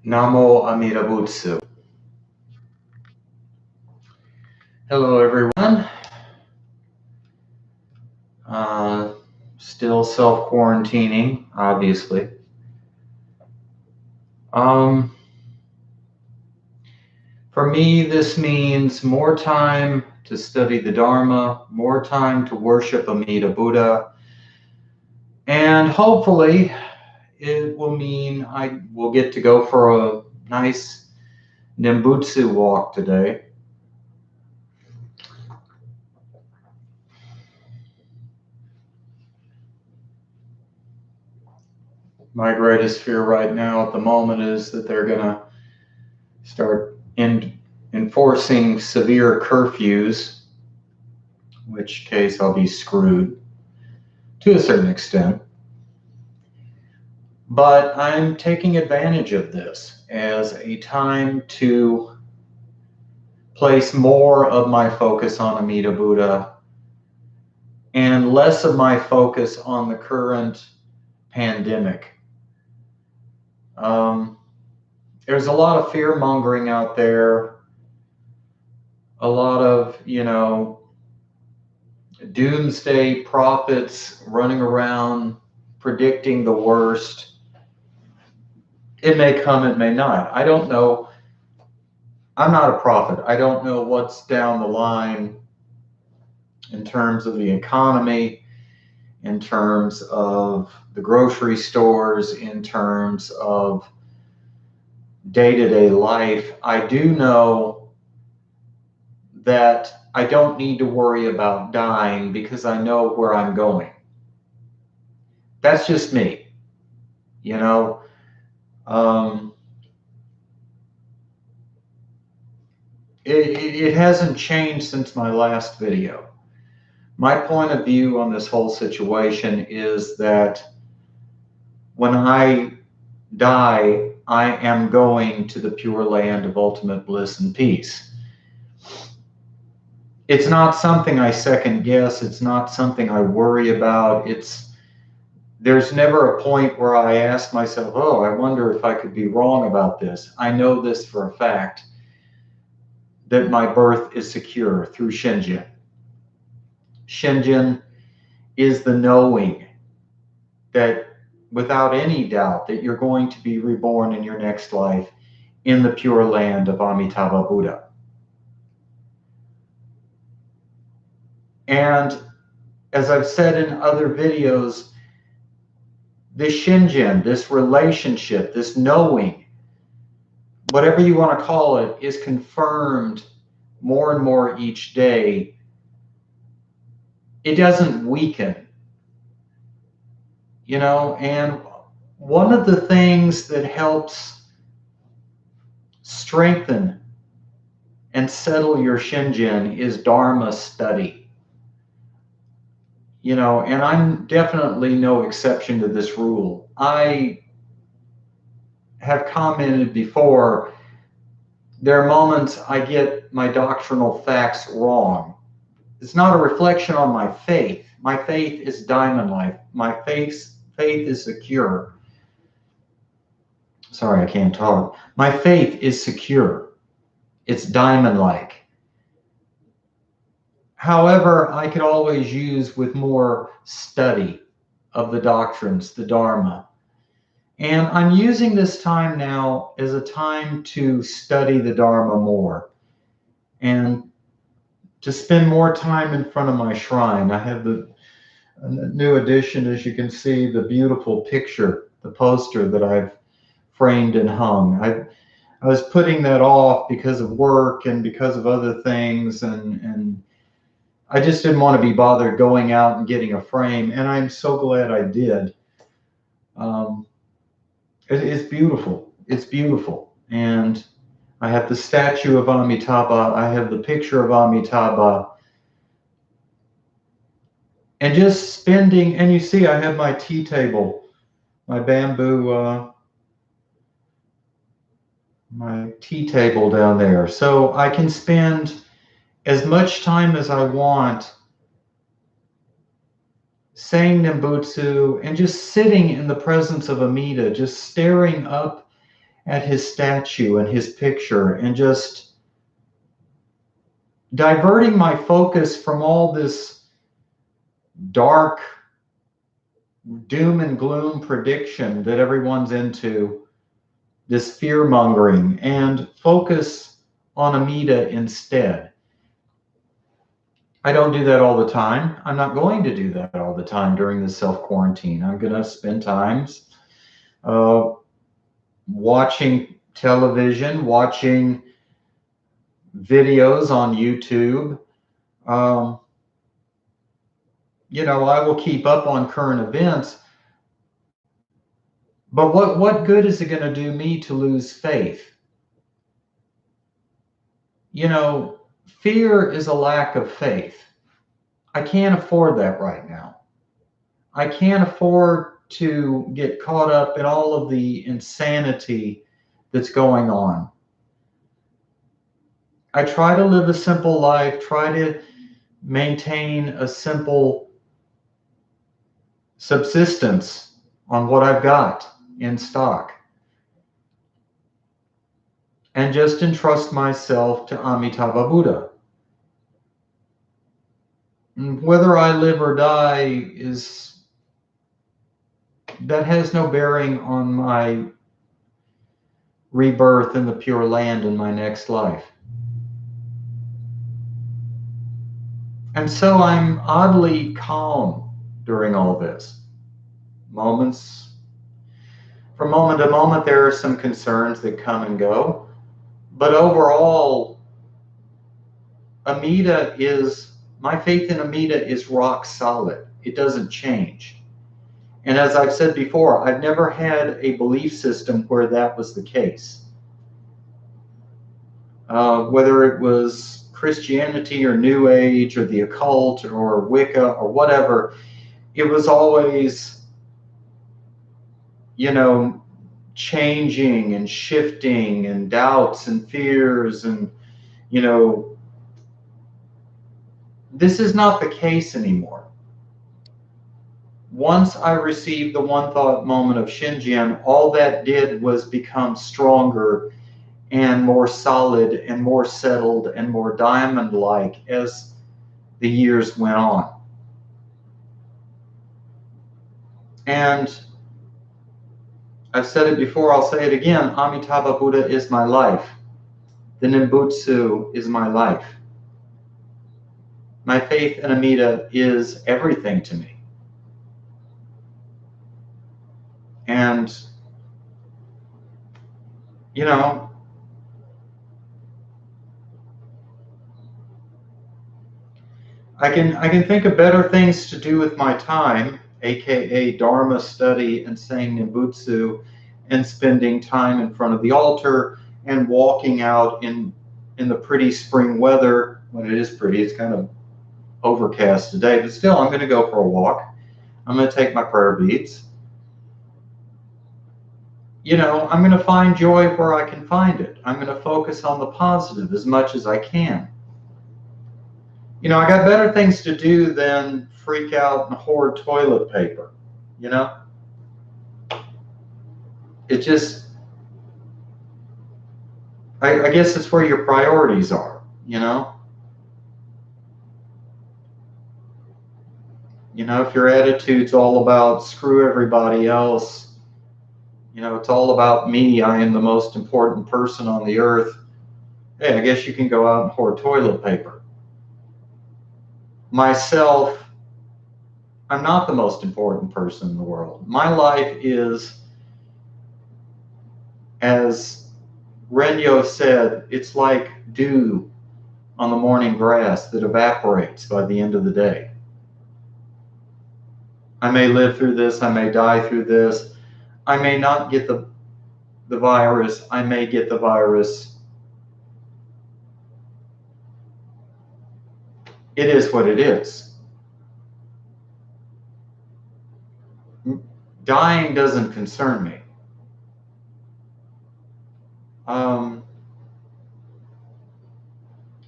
Namo Amida Bu. Hello, everyone. Still self-quarantining, obviously. For me, this means more time to study the Dharma, more time to worship Amida Buddha, and hopefully it will mean I will get to go for a nice Nembutsu walk today. My greatest fear right now at the moment is that they're going to start enforcing severe curfews, in which case I'll be screwed to a certain extent. But I'm taking advantage of this as a time to place more of my focus on Amida Buddha and less of my focus on the current pandemic. There's a lot of fear mongering out there, a lot of, doomsday prophets running around predicting the worst. It may come, it may not. I don't know. I'm not a prophet. I don't know what's down the line in terms of the economy, in terms of the grocery stores, in terms of day-to-day life. I do know that I don't need to worry about dying because I know where I'm going. That's just me, It hasn't changed since my last video. My point of view on this whole situation is that when I die, I am going to the pure land of ultimate bliss and peace. It's not something I second guess. It's not something I worry about. There's never a point where I ask myself, oh, I wonder if I could be wrong about this. I know this for a fact, that my birth is secure through Shinjin. Shinjin is the knowing that without any doubt that you're going to be reborn in your next life in the pure land of Amitabha Buddha. And as I've said in other videos, this Shinjin, this relationship, this knowing, whatever you want to call it, is confirmed more and more each day. It doesn't weaken, and one of the things that helps strengthen and settle your Shinjin is Dharma study. And I'm definitely no exception to this rule. I have commented before, there are moments I get my doctrinal facts wrong. It's not a reflection on my faith. My faith is diamond-like. My faith is secure. Sorry, I can't talk. My faith is secure. It's diamond-like. However, I could always use with more study of the doctrines, the Dharma. And I'm using this time now as a time to study the Dharma more and to spend more time in front of my shrine. I have the new addition, as you can see, the beautiful picture, the poster that I've framed and hung. I was putting that off because of work and because of other things, and I just didn't want to be bothered going out and getting a frame, and I'm so glad I did. It's beautiful. It's beautiful. And I have the statue of Amitabha. I have the picture of Amitabha. And just spending, and you see I have my tea table, my bamboo, my tea table down there. So I can spend as much time as I want saying Nembutsu and just sitting in the presence of Amida, just staring up at his statue and his picture and just diverting my focus from all this dark doom and gloom prediction that everyone's into, this fear mongering, and focus on Amida instead. I don't do that all the time. I'm not going to do that all the time during the self-quarantine. I'm going to spend times watching television, watching videos on YouTube. I will keep up on current events, but what good is it going to do me to lose faith? Fear is a lack of faith. I can't afford that right now. I can't afford to get caught up in all of the insanity that's going on. I try to live a simple life, try to maintain a simple subsistence on what I've got in stock, and just entrust myself to Amitabha Buddha. Whether I live or die that has no bearing on my rebirth in the Pure Land in my next life. And so I'm oddly calm during all this. From moment to moment, there are some concerns that come and go. But overall, my faith in Amida is rock solid. It doesn't change. And as I've said before, I've never had a belief system where that was the case. Whether it was Christianity or New Age or the occult or Wicca or whatever, it was always, changing and shifting and doubts and fears. And, this is not the case anymore. Once I received the one thought moment of Shinjian, all that did was become stronger and more solid and more settled and more diamond-like as the years went on. And I've said it before, I'll say it again, Amitabha Buddha is my life. The Nimbutsu is my life. My faith in Amida is everything to me. And, I can think of better things to do with my time, aka Dharma study and saying Nimbutsu, and spending time in front of the altar and walking out in the pretty spring weather. When it is pretty, it's kind of overcast today, but still, I'm going to go for a walk. I'm going to take my prayer beads. I'm going to find joy where I can find it. I'm going to focus on the positive as much as I can. I got better things to do than freak out and hoard toilet paper, It just, I guess it's where your priorities are, If your attitude's all about screw everybody else, it's all about me, I am the most important person on the earth, hey, I guess you can go out and hoard toilet paper. Myself, I'm not the most important person in the world. My life is, as Renyo said, it's like dew on the morning grass that evaporates by the end of the day. I may live through this, I may die through this, I may not get the virus, I may get the virus. It is what it is. Dying doesn't concern me.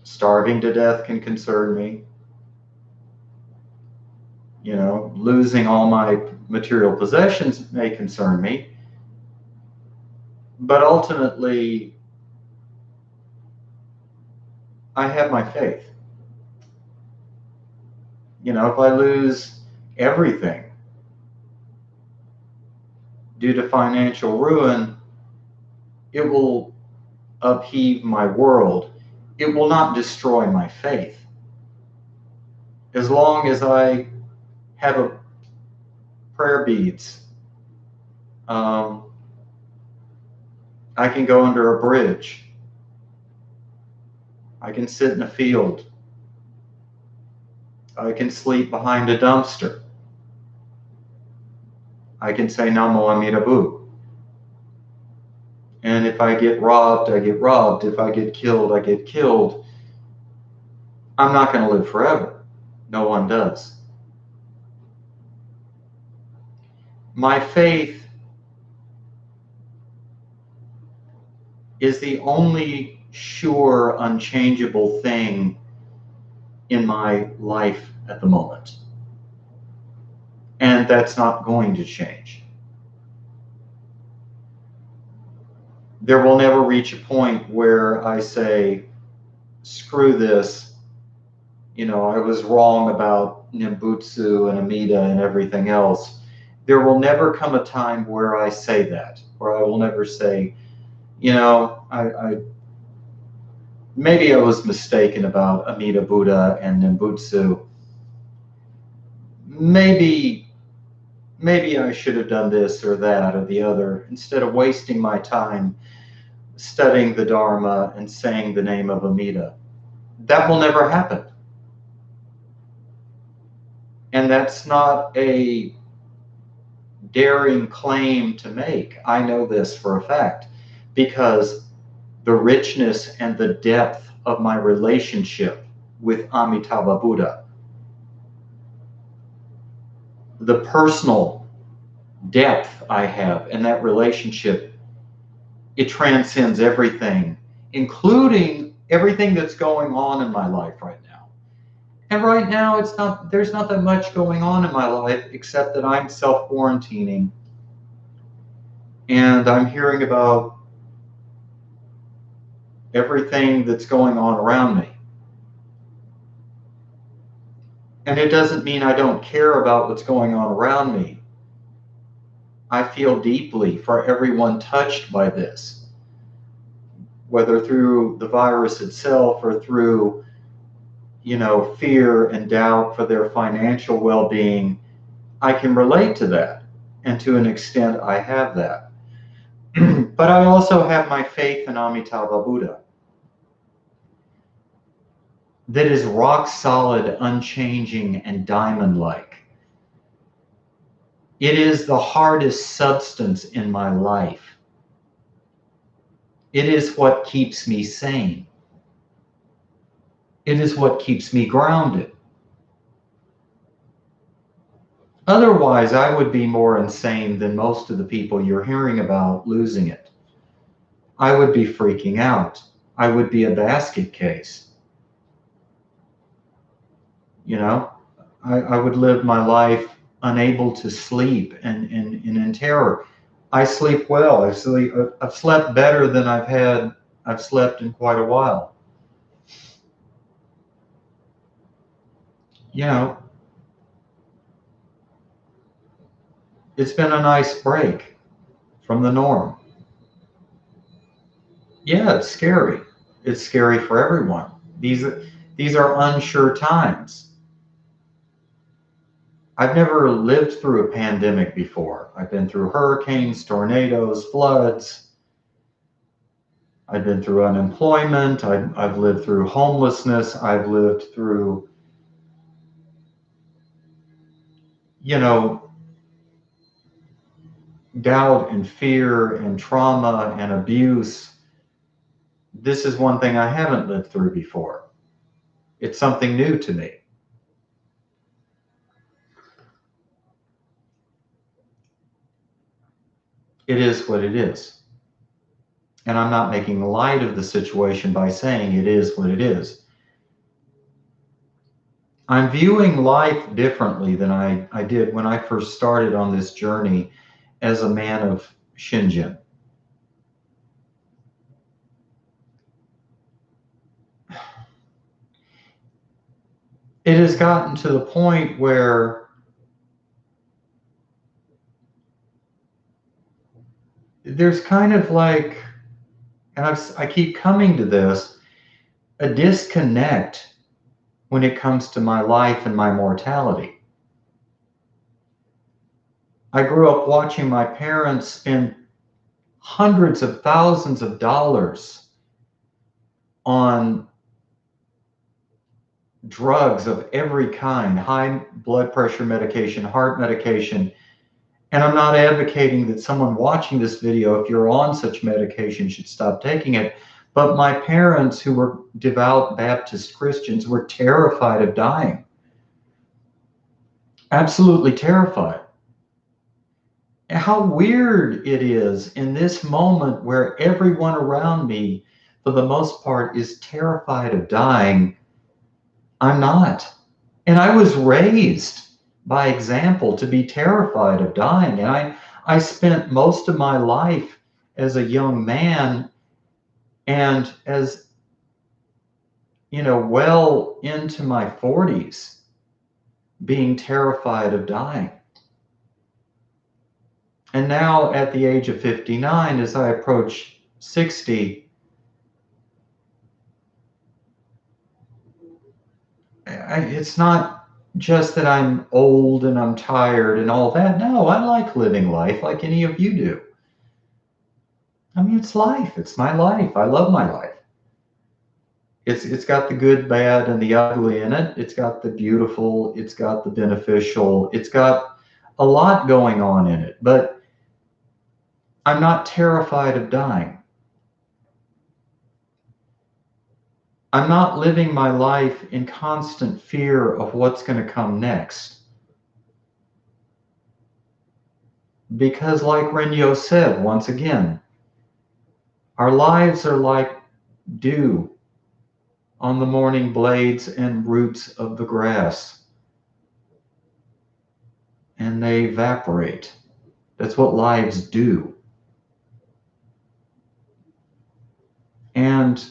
Starving to death can concern me. Losing all my material possessions may concern me. But ultimately, I have my faith. You know, if I lose everything due to financial ruin, it will upheave my world. It will not destroy my faith. As long as I have a prayer beads, um, I can go under a bridge. I can sit in a field. I can sleep behind a dumpster. I can say Namo Amida Bu. And if I get robbed, I get robbed. If I get killed, I get killed. I'm not going to live forever. No one does. My faith is the only sure, unchangeable thing in my life at the moment. And that's not going to change. There will never reach a point where I say, screw this, you know, I was wrong about Nimbutsu and Amida and everything else. There will never come a time where I say that, where I will never say, you know, maybe I was mistaken about Amida Buddha and Nimbutsu. Maybe I should have done this or that or the other instead of wasting my time studying the Dharma and saying the name of Amida. That will never happen. And that's not a daring claim to make. I know this for a fact because the richness and the depth of my relationship with Amitabha Buddha, the personal depth I have in that relationship, it transcends everything, including everything that's going on in my life right now. And right now, there's not that much going on in my life except that I'm self-quarantining and I'm hearing about everything that's going on around me. And it doesn't mean I don't care about what's going on around me. I feel deeply for everyone touched by this, whether through the virus itself or through, you know, fear and doubt for their financial well-being. I can relate to that. And to an extent, I have that. But I also have my faith in Amitabha Buddha that is rock solid, unchanging, and diamond-like. It is the hardest substance in my life. It is what keeps me sane. It is what keeps me grounded. Otherwise, I would be more insane than most of the people you're hearing about losing it. I would be freaking out. I would be a basket case. You know, I would live my life unable to sleep and in terror. I sleep well. I've slept better than I've slept in quite a while. You know, it's been a nice break from the norm. Yeah, it's scary. It's scary for everyone. These are unsure times. I've never lived through a pandemic before. I've been through hurricanes, tornadoes, floods. I've been through unemployment. I've lived through homelessness. I've lived through, you know, doubt and fear and trauma and abuse. This is one thing I haven't lived through before. It's something new to me. It is what it is. And I'm not making light of the situation by saying it is what it is. I'm viewing life differently than I did when I first started on this journey as a man of Shinjin. it has gotten to the point where there's kind of like, and I keep coming to this, a disconnect when it comes to my life and my mortality. I grew up watching my parents spend hundreds of thousands of dollars on drugs of every kind, high blood pressure medication, heart medication. And I'm not advocating that someone watching this video, if you're on such medication, should stop taking it. But my parents, who were devout Baptist Christians, were terrified of dying. Absolutely terrified. How weird it is in this moment where everyone around me, for the most part, is terrified of dying. I'm not. And I was raised by example to be terrified of dying. And I spent most of my life as a young man and as, well into my 40s being terrified of dying. And now at the age of 59, as I approach 60, it's not just that I'm old and I'm tired and all that. No, I like living life like any of you do. I mean, it's life. It's my life. I love my life. It's got the good, bad, and the ugly in it. It's got the beautiful. It's got the beneficial. It's got a lot going on in it. But I'm not terrified of dying. I'm not living my life in constant fear of what's going to come next. Because like Renyo said, once again, our lives are like dew on the morning blades and roots of the grass. And they evaporate. That's what lives do. And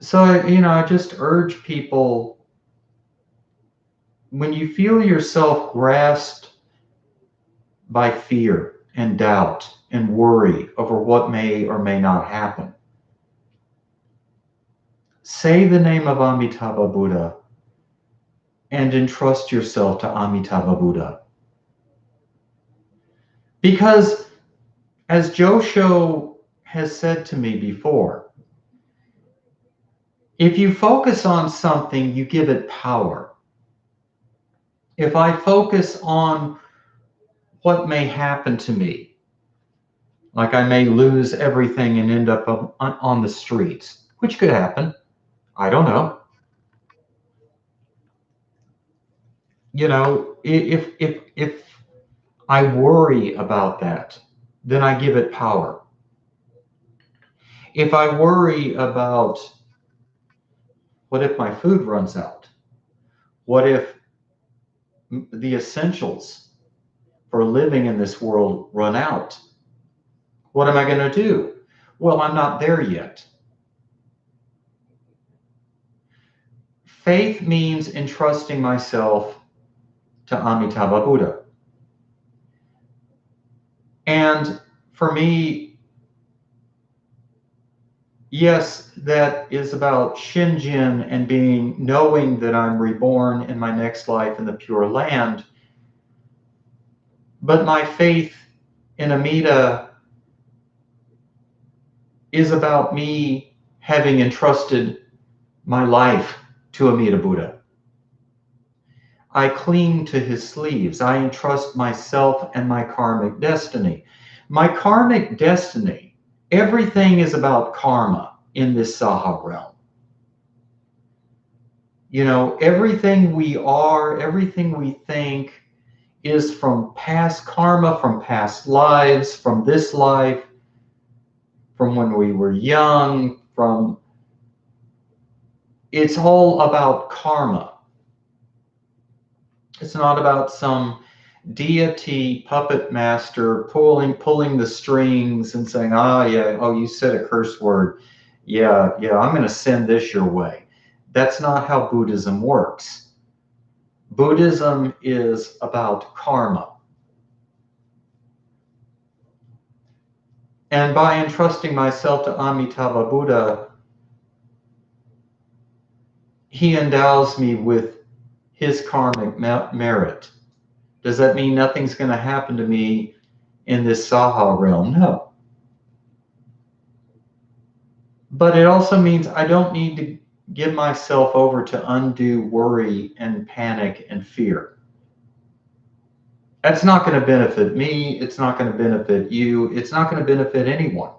so, I just urge people, when you feel yourself grasped by fear and doubt and worry over what may or may not happen, say the name of Amitabha Buddha and entrust yourself to Amitabha Buddha. Because, as Josho has said to me before, if you focus on something, you give it power. If I focus on what may happen to me, like I may lose everything and end up on the streets, which could happen, I don't know. If I worry about that, then I give it power. If I worry about what if my food runs out? What if the essentials for living in this world run out? What am I going to do? Well, I'm not there yet. Faith means entrusting myself to Amitabha Buddha. And for me, yes, that is about Shinjin and knowing that I'm reborn in my next life in the Pure Land. But my faith in Amida is about me having entrusted my life to Amida Buddha. I cling to his sleeves. I entrust myself and my karmic destiny. My karmic destiny, everything is about karma in this Saha realm. Everything we are, everything we think is from past karma, from past lives, from this life, from when we were young, it's all about karma. It's not about some deity puppet master pulling the strings and saying, you said a curse word. Yeah, I'm going to send this your way. That's not how Buddhism works. Buddhism is about karma. And by entrusting myself to Amitabha Buddha, he endows me with his karmic merit. Does that mean nothing's going to happen to me in this Saha realm? No. But it also means I don't need to give myself over to undue worry and panic and fear. That's not going to benefit me. It's not going to benefit you. It's not going to benefit anyone.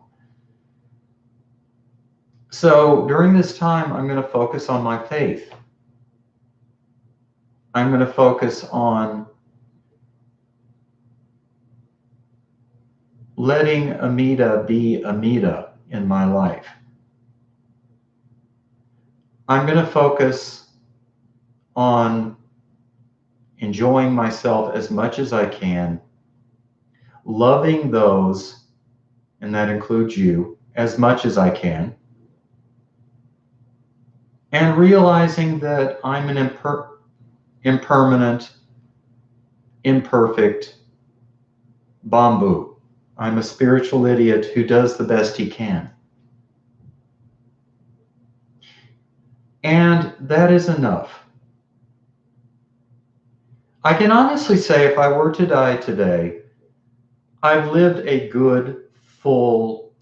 So during this time, I'm going to focus on my faith. I'm going to focus on letting Amida be Amida in my life. I'm going to focus on enjoying myself as much as I can, loving those, and that includes you, as much as I can, and realizing that I'm an impermanent, imperfect bamboo. I'm a spiritual idiot who does the best he can. And that is enough. I can honestly say if I were to die today, I've lived a good, full,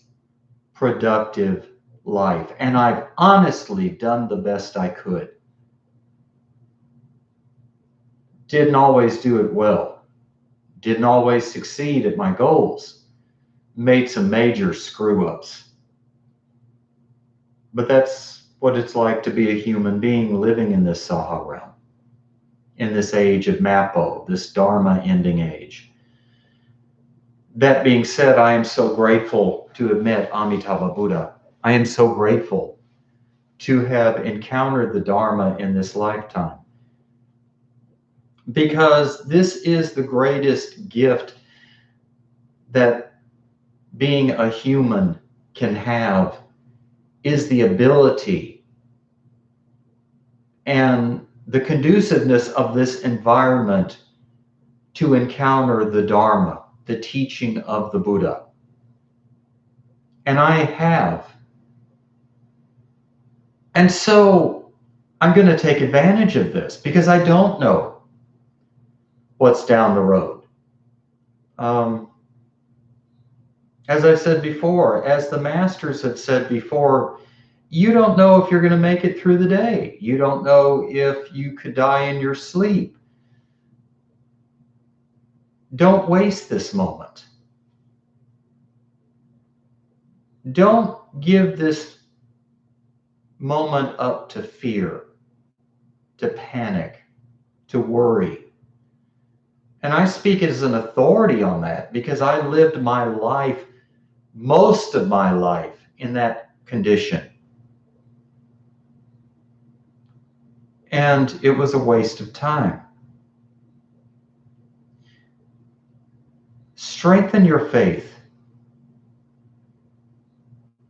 productive life, and I've honestly done the best I could. Didn't always do it well. Didn't always succeed at my goals. Made some major screw-ups. But that's what it's like to be a human being living in this Saha realm, in this age of Mappo, this Dharma ending age. That being said, I am so grateful to have met Amitabha Buddha. I am so grateful to have encountered the Dharma in this lifetime, because this is the greatest gift that being a human can have, is the ability and the conduciveness of this environment to encounter the Dharma, the teaching of the Buddha. And I have. And so I'm going to take advantage of this because I don't know what's down the road. As I said before, as the masters have said before, you don't know if you're going to make it through the day. You don't know if you could die in your sleep. Don't waste this moment. Don't give this moment up to fear, to panic, to worry. And I speak as an authority on that because I lived my life, most of my life, in that condition. And it was a waste of time. Strengthen your faith.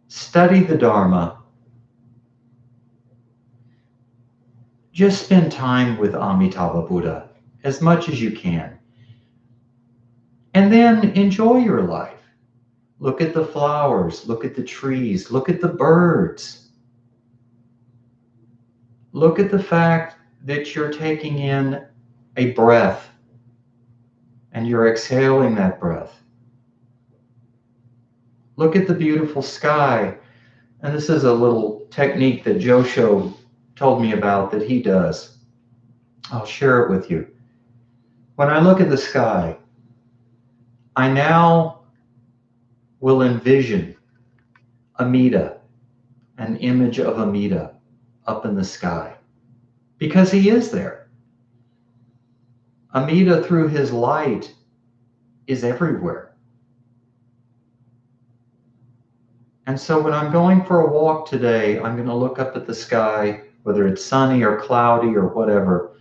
Study the Dharma. Just spend time with Amitabha Buddha as much as you can. And then enjoy your life. Look at the flowers, look at the trees, look at the birds. Look at the fact that you're taking in a breath and you're exhaling that breath. Look at the beautiful sky. And this is a little technique that Josho told me about that he does. I'll share it with you. When I look at the sky, I now will envision Amida, an image of Amida up in the sky, because he is there. Amida, through his light, is everywhere. And so when I'm going for a walk today, I'm going to look up at the sky, whether it's sunny or cloudy or whatever,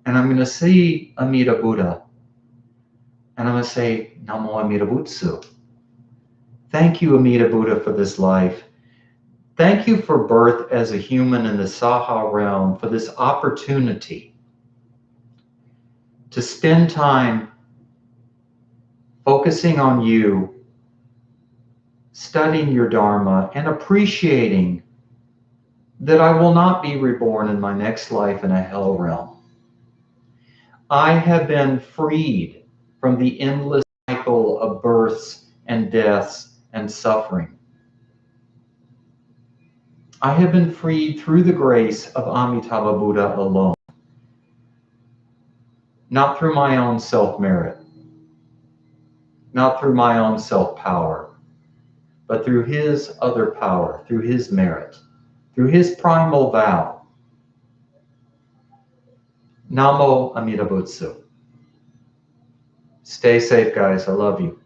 and I'm going to see Amida Buddha, and I'm going to say, Namo Amida Bu. Thank you, Amida Buddha, for this life. Thank you for birth as a human in the Saha realm, for this opportunity to spend time focusing on you, studying your Dharma, and appreciating that I will not be reborn in my next life in a hell realm. I have been freed from the endless cycle of births and deaths and suffering. I have been freed through the grace of Amitabha Buddha alone, not through my own self-merit, not through my own self-power, but through his other power, through his merit, through his primal vow. Namo Amida Bu. Stay safe, guys. I love you.